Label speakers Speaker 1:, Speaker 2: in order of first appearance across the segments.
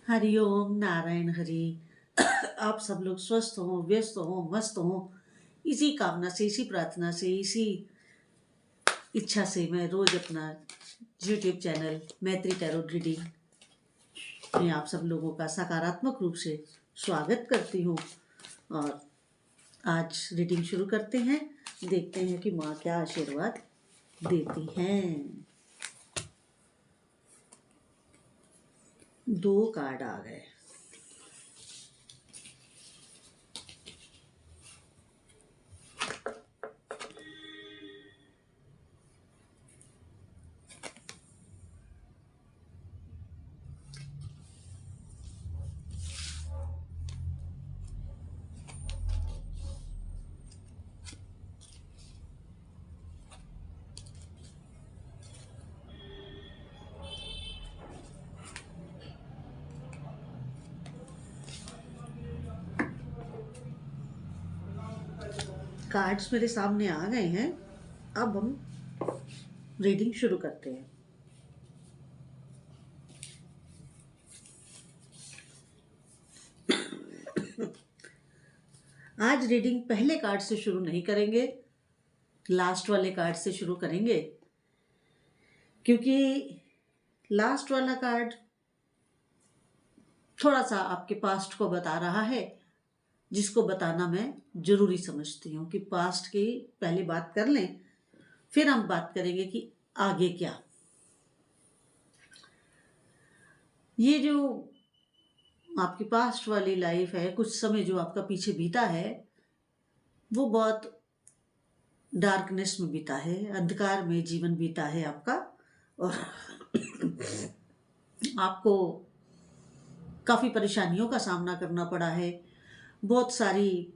Speaker 1: हरिओम नारायण हरि। आप सब लोग स्वस्थ हों, व्यस्त हों, मस्त हों, इसी कामना से, इसी प्रार्थना से, इसी इच्छा से मैं रोज अपना यूट्यूब चैनल मैत्री टैरो रीडिंग में आप सब लोगों का सकारात्मक रूप से स्वागत करती हूँ। और आज रीडिंग शुरू करते हैं, देखते हैं कि माँ क्या आशीर्वाद देती हैं। 2 कार्ड आ गए। कार्ड्स मेरे सामने आ गए हैं। अब हम रीडिंग शुरू करते हैं। आज रीडिंग पहले कार्ड से शुरू नहीं करेंगे, लास्ट वाले कार्ड से शुरू करेंगे, क्योंकि लास्ट वाला कार्ड थोड़ा सा आपके पास्ट को बता रहा है, जिसको बताना मैं जरूरी समझती हूँ कि पास्ट की पहले बात कर लें, फिर हम बात करेंगे कि आगे क्या। ये जो आपकी पास्ट वाली लाइफ है, कुछ समय जो आपका पीछे बीता है, वो बहुत डार्कनेस में बीता है, अंधकार में जीवन बीता है आपका। और आपको काफी परेशानियों का सामना करना पड़ा है, बहुत सारी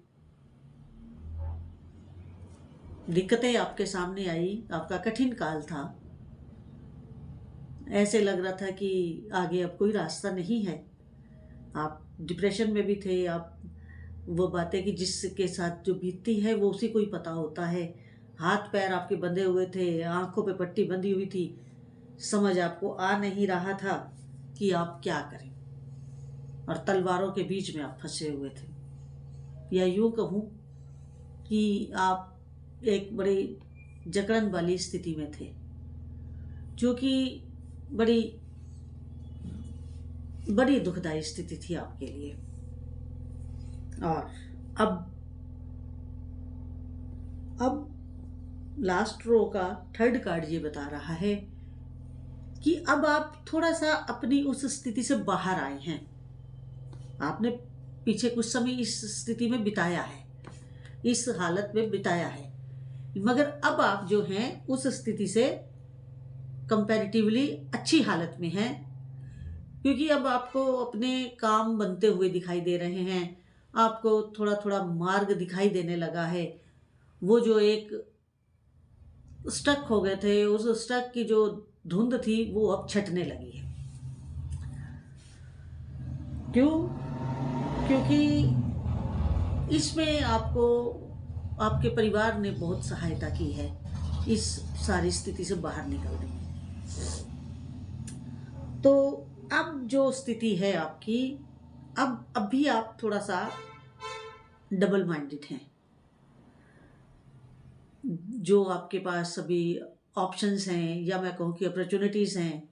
Speaker 1: दिक्कतें आपके सामने आई, आपका कठिन काल था। ऐसे लग रहा था कि आगे अब कोई रास्ता नहीं है। आप डिप्रेशन में भी थे। आप वो बातें कि जिसके साथ जो बीतती है वो उसी को ही पता होता है। हाथ पैर आपके बंधे हुए थे, आंखों पे पट्टी बंधी हुई थी, समझ आपको आ नहीं रहा था कि आप क्या करें, और तलवारों के बीच में आप फंसे हुए थे। या यूं कहूं कि आप एक बड़ी जकड़न वाली स्थिति में थे, जो कि बड़ी बड़ी दुखदाई स्थिति थी आपके लिए। और अब लास्ट रो का थर्ड कार्ड ये बता रहा है कि अब आप थोड़ा सा अपनी उस स्थिति से बाहर आए हैं। आपने पीछे कुछ समय इस स्थिति में बिताया है, इस हालत में बिताया है, मगर अब आप जो हैं उस स्थिति से कंपैरेटिवली अच्छी हालत में हैं, क्योंकि अब आपको अपने काम बनते हुए दिखाई दे रहे हैं। आपको थोड़ा थोड़ा मार्ग दिखाई देने लगा है। वो जो एक स्टक हो गए थे, उस स्टक की जो धुंध थी वो अब छटने लगी है। क्यों? क्योंकि इसमें आपको आपके परिवार ने बहुत सहायता की है इस सारी स्थिति से बाहर निकलने में। तो अब जो स्थिति है आपकी, अब अभी आप थोड़ा सा डबल माइंडेड हैं। जो आपके पास सभी ऑप्शंस हैं, या मैं कहूँ कि अपॉर्चुनिटीज़ हैं,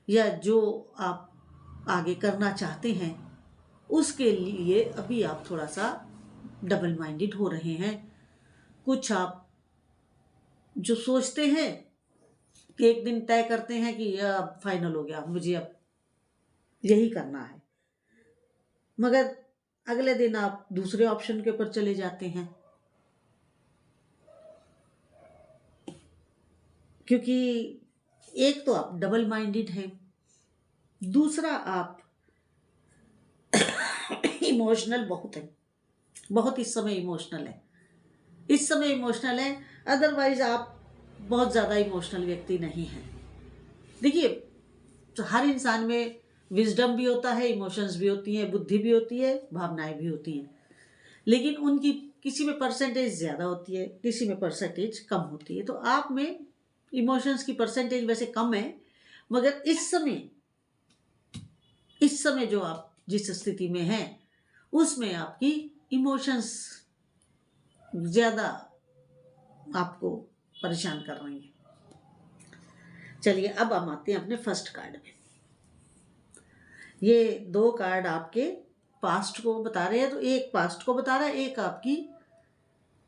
Speaker 1: या जो आप आगे करना चाहते हैं, उसके लिए अभी आप थोड़ा सा डबल माइंडेड हो रहे हैं। कुछ आप जो सोचते हैं कि एक दिन तय करते हैं कि यह अब फाइनल हो गया, मुझे अब यही करना है, मगर अगले दिन आप दूसरे ऑप्शन के ऊपर चले जाते हैं, क्योंकि एक तो आप डबल माइंडेड हैं, दूसरा आप इमोशनल बहुत है, बहुत इस समय इमोशनल है। इस समय इमोशनल है, अदरवाइज आप बहुत ज़्यादा इमोशनल व्यक्ति नहीं हैं। देखिए, तो हर इंसान में विजडम भी होता है, इमोशंस भी होती हैं, बुद्धि भी होती है, भावनाएं भी होती हैं, लेकिन उनकी किसी में परसेंटेज ज़्यादा होती है, किसी में परसेंटेज कम होती है। तो आप में इमोशंस की परसेंटेज वैसे कम है, मगर इस समय इस समय जो आप जिस स्थिति में हैं उसमें आपकी इमोशंस ज़्यादा आपको परेशान कर रही हैं। चलिए अब हम आते हैं अपने फर्स्ट कार्ड में। ये 2 कार्ड आपके पास्ट को बता रहे हैं, तो एक पास्ट को बता रहा है, एक आपकी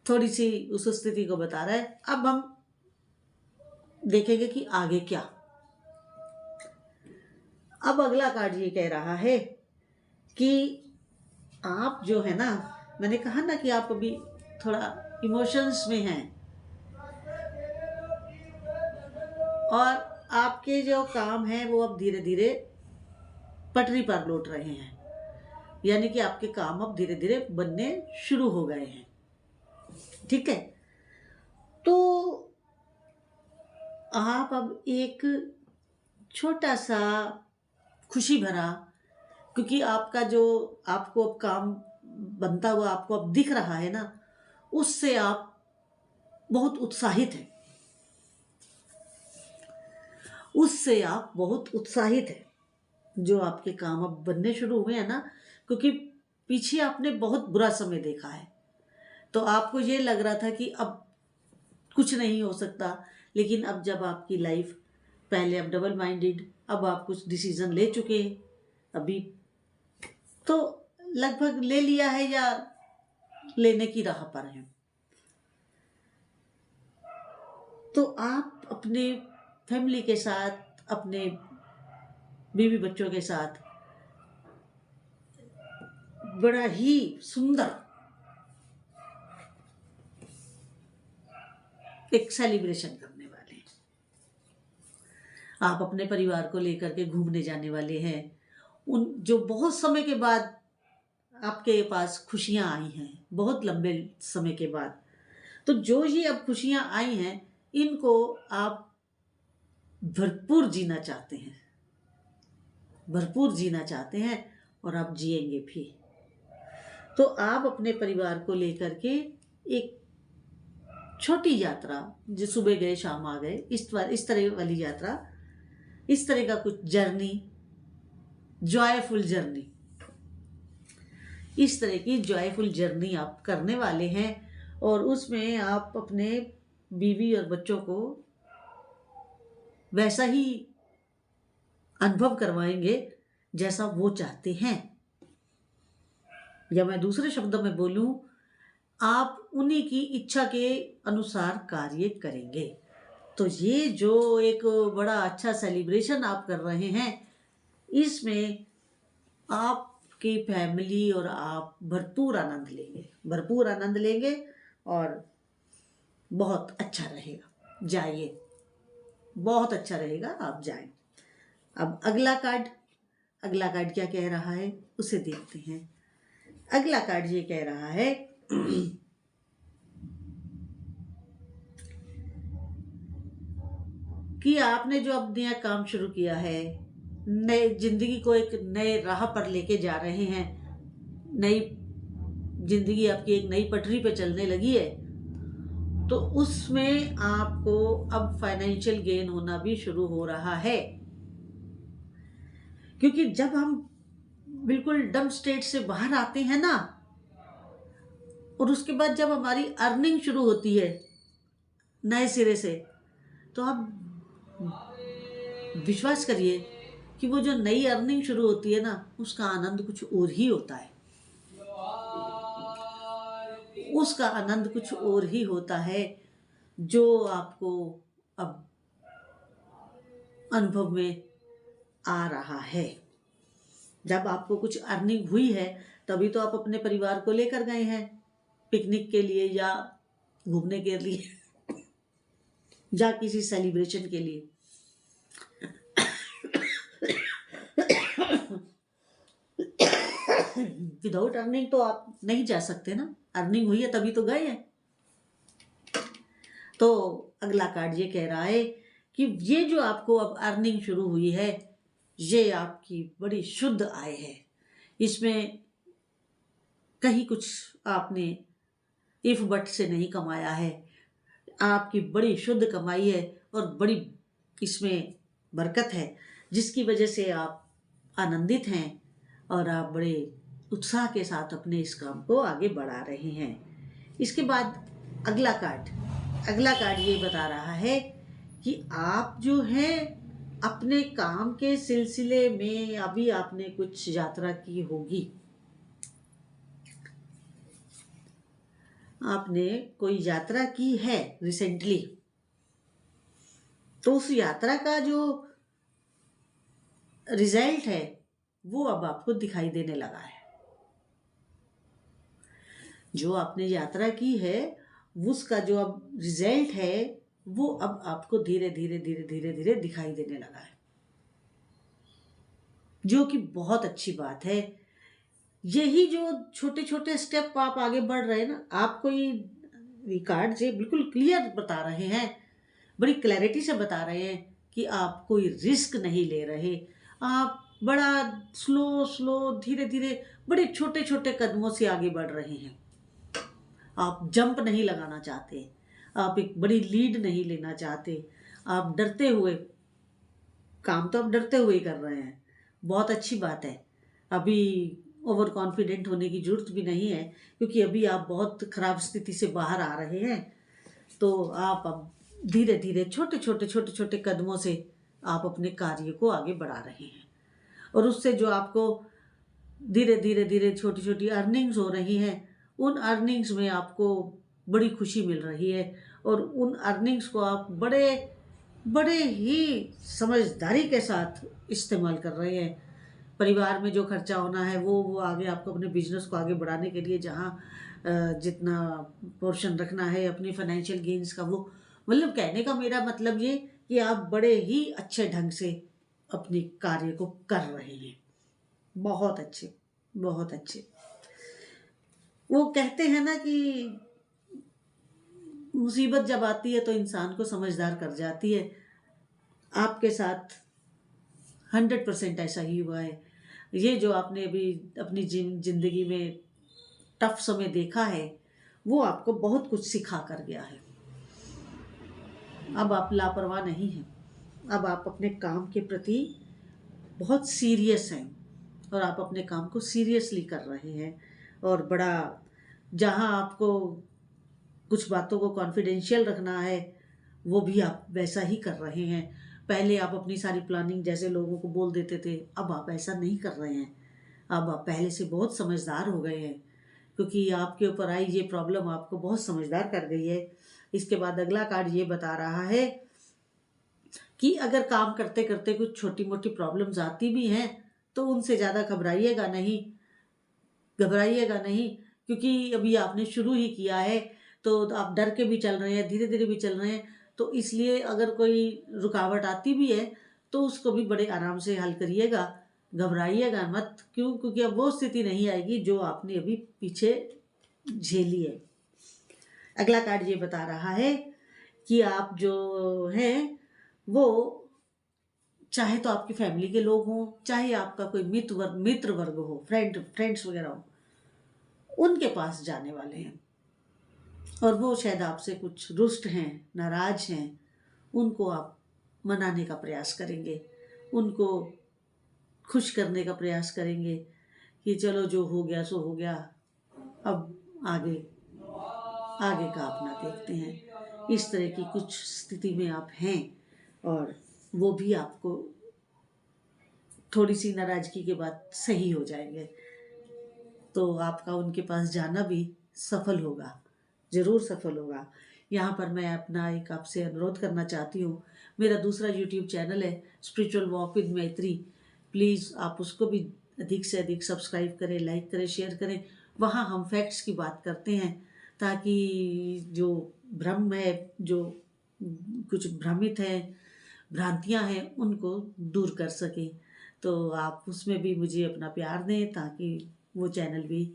Speaker 1: थोड़ी सी उस स्थिति को बता रहा है। अब हम देखेंगे कि आगे क्या। अब अगला कार्ड ये कह रहा है कि आप जो है ना, मैंने कहा ना कि आप अभी थोड़ा इमोशंस में हैं और आपके जो काम हैं वो अब धीरे धीरे पटरी पर लौट रहे हैं, यानी कि आपके काम अब धीरे धीरे बनने शुरू हो गए हैं। ठीक है, तो आप अब एक छोटा सा खुशी भरा, क्योंकि आपका जो आपको अब काम बनता हुआ आपको अब दिख रहा है ना, उससे आप बहुत उत्साहित हैं, उससे आप बहुत उत्साहित हैं जो आपके काम अब बनने शुरू हुए हैं ना। क्योंकि पीछे आपने बहुत बुरा समय देखा है, तो आपको ये लग रहा था कि अब कुछ नहीं हो सकता, लेकिन अब जब आपकी लाइफ, पहले अब डबल माइंडेड, अब आप कुछ डिसीजन ले चुके हैं, अभी तो लगभग ले लिया है या लेने की राह पर हैं, तो आप अपने फैमिली के साथ, अपने बीवी बच्चों के साथ बड़ा ही सुंदर एक सेलिब्रेशन करने वाले हैं। आप अपने परिवार को लेकर के घूमने जाने वाले हैं, उन जो बहुत समय के बाद आपके पास खुशियां आई हैं, बहुत लंबे समय के बाद। तो जो ये अब खुशियां आई हैं, इनको आप भरपूर जीना चाहते हैं, भरपूर जीना चाहते हैं और आप जिएंगे भी। तो आप अपने परिवार को लेकर के एक छोटी यात्रा, जो सुबह गए शाम आ गए, इस तरह वाली यात्रा, इस तरह का कुछ जर्नी, जॉयफुल जर्नी, इस तरह की जॉयफुल जर्नी आप करने वाले हैं। और उसमें आप अपने बीवी और बच्चों को वैसा ही अनुभव करवाएंगे जैसा वो चाहते हैं, या मैं दूसरे शब्दों में बोलूं, आप उन्हीं की इच्छा के अनुसार कार्य करेंगे। तो ये जो एक बड़ा अच्छा सेलिब्रेशन आप कर रहे हैं, इसमें आपकी फैमिली और आप भरपूर आनंद लेंगे, भरपूर आनंद लेंगे और बहुत अच्छा रहेगा। जाइए, बहुत अच्छा रहेगा, आप जाएं। अब अगला कार्ड क्या कह रहा है उसे देखते हैं। अगला कार्ड ये कह रहा है कि आपने जो अब नया काम शुरू किया है, नए जिंदगी को एक नए राह पर लेके जा रहे हैं, नई जिंदगी आपकी एक नई पटरी पे चलने लगी है, तो उसमें आपको अब फाइनेंशियल गेन होना भी शुरू हो रहा है। क्योंकि जब हम बिल्कुल डम स्टेट से बाहर आते हैं ना, और उसके बाद जब हमारी अर्निंग शुरू होती है नए सिरे से, तो आप विश्वास करिए कि वो जो नई अर्निंग शुरू होती है ना, उसका आनंद कुछ और ही होता है, उसका आनंद कुछ और ही होता है, जो आपको अब अनुभव में आ रहा है। जब आपको कुछ अर्निंग हुई है, तभी तो आप अपने परिवार को लेकर गए हैं पिकनिक के लिए, या घूमने के लिए, या किसी सेलिब्रेशन के लिए। विदाउट अर्निंग तो आप नहीं जा सकते ना, अर्निंग हुई है तभी तो गए हैं। तो अगला कार्ड ये कह रहा है कि ये जो आपको अब अर्निंग शुरू हुई है, ये आपकी बड़ी शुद्ध आय है, इसमें कहीं कुछ आपने इफ बट से नहीं कमाया है, आपकी बड़ी शुद्ध कमाई है और बड़ी इसमें बरकत है, जिसकी वजह से आप आनंदित हैं और आप बड़े उत्साह के साथ अपने इस काम को आगे बढ़ा रहे हैं। इसके बाद अगला कार्ड ये बता रहा है कि आप जो है अपने काम के सिलसिले में अभी आपने कुछ यात्रा की होगी, आपने कोई यात्रा की है रिसेंटली, तो उस यात्रा का जो रिजल्ट है वो अब आपको दिखाई देने लगा है। जो आपने यात्रा की है उसका जो अब रिजल्ट है वो अब आपको धीरे धीरे दिखाई देने लगा है, जो कि बहुत अच्छी बात है। यही जो छोटे छोटे स्टेप आप आगे बढ़ रहे हैं ना, आपको ये कार्ड से बिल्कुल क्लियर बता रहे हैं, बड़ी क्लैरिटी से बता रहे हैं कि आप कोई रिस्क नहीं ले रहे। आप बड़ा स्लो धीरे धीरे बड़े छोटे छोटे कदमों से आगे बढ़ रहे हैं। आप जंप नहीं लगाना चाहते, आप एक बड़ी लीड नहीं लेना चाहते, आप डरते हुए काम तो आप डरते हुए ही कर रहे हैं। बहुत अच्छी बात है। अभी ओवर कॉन्फिडेंट होने की जरूरत भी नहीं है, क्योंकि अभी आप बहुत खराब स्थिति से बाहर आ रहे हैं। तो आप अब धीरे धीरे छोटे छोटे कदमों से आप अपने कार्य को आगे बढ़ा रहे हैं, और उससे जो आपको धीरे धीरे छोटी छोटी अर्निंग्स हो रही हैं, उन अर्निंग्स में आपको बड़ी खुशी मिल रही है, और उन अर्निंग्स को आप बड़े ही समझदारी के साथ इस्तेमाल कर रहे हैं। परिवार में जो खर्चा होना है वो आगे आपको अपने बिजनेस को आगे बढ़ाने के लिए जहाँ जितना पोर्शन रखना है अपनी फाइनेंशियल गेन्स का, वो मतलब कहने का मेरा मतलब ये कि आप बड़े ही अच्छे ढंग से अपनी कार्य को कर रहे हैं। बहुत अच्छे, बहुत अच्छे। वो कहते हैं ना कि मुसीबत जब आती है तो इंसान को समझदार कर जाती है। आपके साथ 100% ऐसा ही हुआ है। ये जो आपने अभी अपनी जिंदगी में टफ समय देखा है वो आपको बहुत कुछ सिखा कर गया है। अब आप लापरवाह नहीं हैं, अब आप अपने काम के प्रति बहुत सीरियस हैं, और आप अपने काम को सीरियसली कर रहे हैं, और बड़ा जहाँ आपको कुछ बातों को कॉन्फिडेंशियल रखना है वो भी आप वैसा ही कर रहे हैं। पहले आप अपनी सारी प्लानिंग जैसे लोगों को बोल देते थे, अब आप ऐसा नहीं कर रहे हैं। अब आप पहले से बहुत समझदार हो गए हैं, क्योंकि आपके ऊपर आई ये प्रॉब्लम आपको बहुत समझदार कर गई है। इसके बाद अगला कार्ड ये बता रहा है कि अगर काम करते करते कुछ छोटी मोटी प्रॉब्लम्स आती भी हैं तो उनसे ज़्यादा घबराइएगा नहीं, क्योंकि अभी आपने शुरू ही किया है, तो आप डर के भी चल रहे हैं, धीरे धीरे भी चल रहे हैं। तो इसलिए अगर कोई रुकावट आती भी है तो उसको भी बड़े आराम से हल करिएगा, घबराइएगा मत। क्यों? क्योंकि अब वो स्थिति नहीं आएगी जो आपने अभी पीछे झेली है। अगला कार्ड ये बता रहा है कि आप जो हैं वो चाहे तो आपकी फैमिली के लोग हों, चाहे आपका कोई मित्र वर्ग हो, फ्रेंड्स वगैरह हो, उनके पास जाने वाले हैं, और वो शायद आपसे कुछ रुष्ट हैं, नाराज हैं। उनको आप मनाने का प्रयास करेंगे, उनको खुश करने का प्रयास करेंगे कि चलो जो हो गया सो हो गया, अब आगे का अपना देखते हैं। इस तरह की कुछ स्थिति में आप हैं, और वो भी आपको थोड़ी सी नाराजगी के बाद सही हो जाएंगे, तो आपका उनके पास जाना भी सफल होगा, ज़रूर सफल होगा। यहाँ पर मैं अपना एक आपसे अनुरोध करना चाहती हूँ। मेरा दूसरा यूट्यूब चैनल है स्पिरिचुअल वॉक विद मैत्री, प्लीज़ आप उसको भी अधिक से अधिक सब्सक्राइब करें, लाइक करें, शेयर करें। वहाँ हम फैक्ट्स की बात करते हैं, ताकि जो भ्रम है, जो कुछ भ्रमित हैं, भ्रांतियाँ हैं, उनको दूर कर सकें। तो आप उसमें भी मुझे अपना प्यार दें, ताकि वो चैनल भी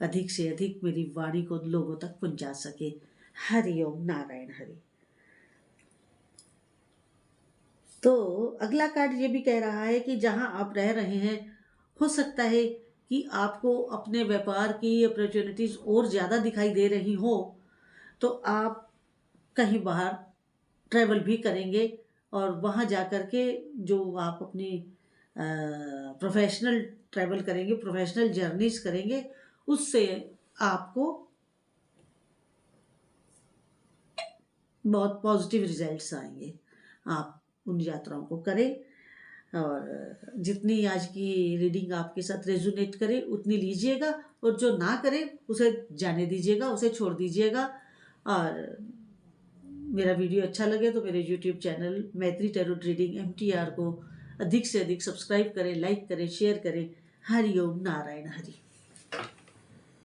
Speaker 1: अधिक से अधिक मेरी वाणी को लोगों तक पहुंचा सके। हरि ओम, नारायण हरि। तो अगला कार्ड ये भी कह रहा है कि जहां आप रह रहे हैं, हो सकता है कि आपको अपने व्यापार की अपॉर्चुनिटीज और ज़्यादा दिखाई दे रही हो, तो आप कहीं बाहर ट्रैवल भी करेंगे, और वहाँ जा कर के जो आप अपनी प्रोफेशनल ट्रैवल करेंगे, प्रोफेशनल जर्नीज करेंगे, उससे आपको बहुत पॉजिटिव रिजल्ट्स आएंगे। आप उन यात्राओं को करें और जितनी आज की रीडिंग आपके साथ रेजोनेट करे उतनी लीजिएगा, और जो ना करे उसे जाने दीजिएगा, उसे छोड़ दीजिएगा। और मेरा वीडियो अच्छा लगे तो मेरे YouTube चैनल मैत्री टैरोट रीडिंग MTR को अधिक से अधिक सब्सक्राइब करें, लाइक करें, शेयर करें। हरि ओम नारायण हरि।